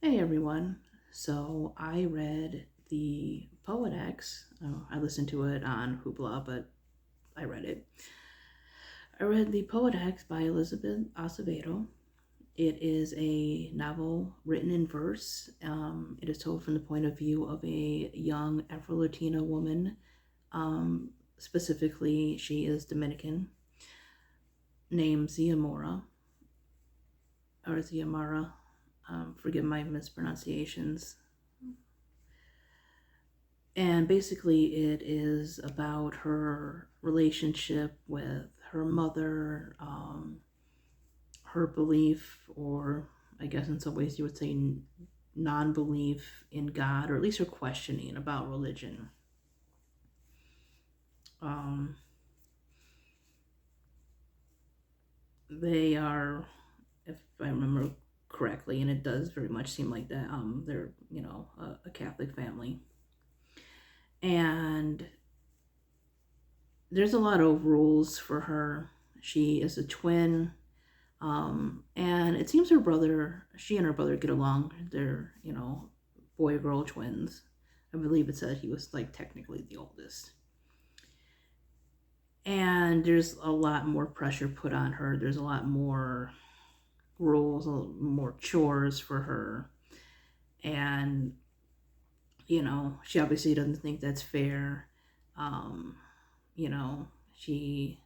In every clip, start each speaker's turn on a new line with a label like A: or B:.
A: Hey everyone. So I read the Poet X. I listened to it on Hoopla, but I read it. I read the Poet X by Elizabeth Acevedo. It is a novel written in verse. It is told from the point of view of a young Afro Latina woman. Specifically, she is Dominican, named Ziamora or Ziamara. Forgive my mispronunciations. And basically, it is about her relationship with her mother, her belief, or I guess in some ways you would say non belief in God, or at least her questioning about religion. Um, they are, if I remember correctly, and it does very much seem like that, they're, a Catholic family. And there's a lot of rules for her. She is a twin. And it seems she and her brother get along. They're, boy girl twins. I believe it said he was like technically the oldest. And there's a lot more pressure put on her. There's a lot more rules, more chores for her. And, she obviously doesn't think that's fair. Um, she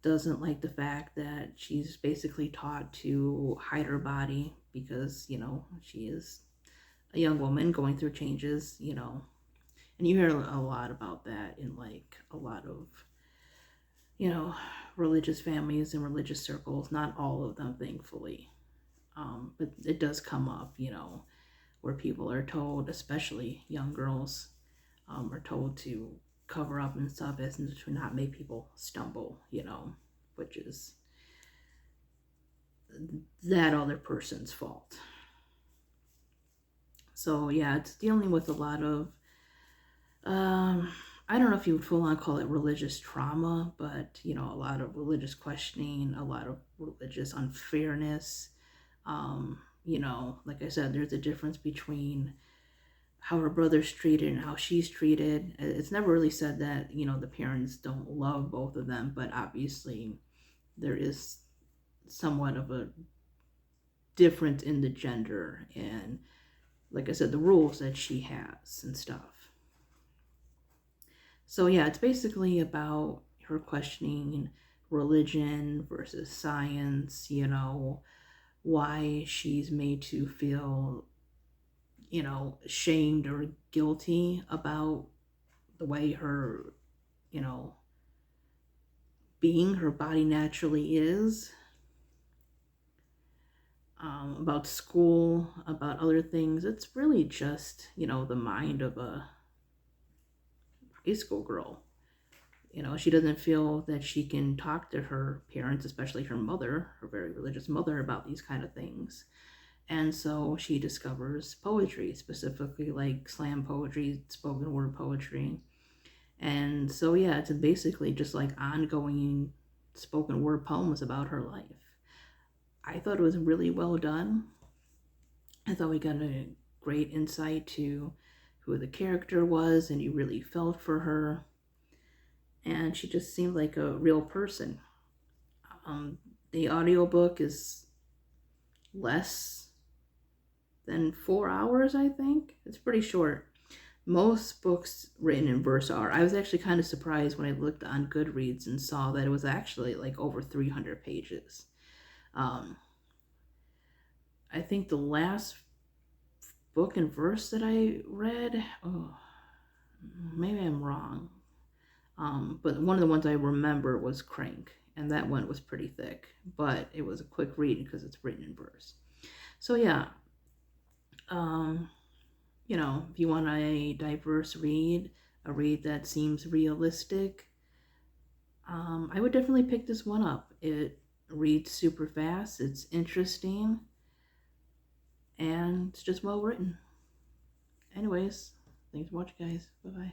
A: doesn't like the fact that she's basically taught to hide her body because, she is a young woman going through changes, and you hear a lot about that in like a lot of, you know, religious families and religious circles. Not all of them, thankfully. But it does come up, where people are told, especially young girls, are told to cover up and stuff as to not make people stumble, which is that other person's fault. So yeah, it's dealing with a lot of I don't know if you would full on call it religious trauma, but a lot of religious questioning, a lot of religious unfairness. Like I said, there's a difference between how her brother's treated and how she's treated. It's never really said that, the parents don't love both of them, but obviously there is somewhat of a difference in the gender and, like I said, the rules that she has and stuff. So yeah, it's basically about her questioning religion versus science, why she's made to feel, ashamed or guilty about the way her, you know, being, her body naturally is, about school, about other things. It's really just, the mind of a high school girl. She doesn't feel that she can talk to her parents, especially her mother, her very religious mother, about these kind of things. And so she discovers poetry, specifically like slam poetry, spoken word poetry. And so, yeah, it's basically just like ongoing spoken word poems about her life. I thought it was really well done. I thought we got a great insight to who the character was, and you really felt for her. And she just seemed like a real person. The audiobook is less than 4 hours, I think. It's pretty short. Most books written in verse are. I was actually kind of surprised when I looked on Goodreads and saw that it was actually like over 300 pages. Um, I think the last book in verse that I read, maybe I'm wrong, but one of the ones I remember was Crank, and that one was pretty thick, but it was a quick read because it's written in verse. So yeah, if you want a diverse read, a read that seems realistic, I would definitely pick this one up. It reads super fast, it's interesting, and it's just well written. Anyways, thanks for watching, guys. Bye bye.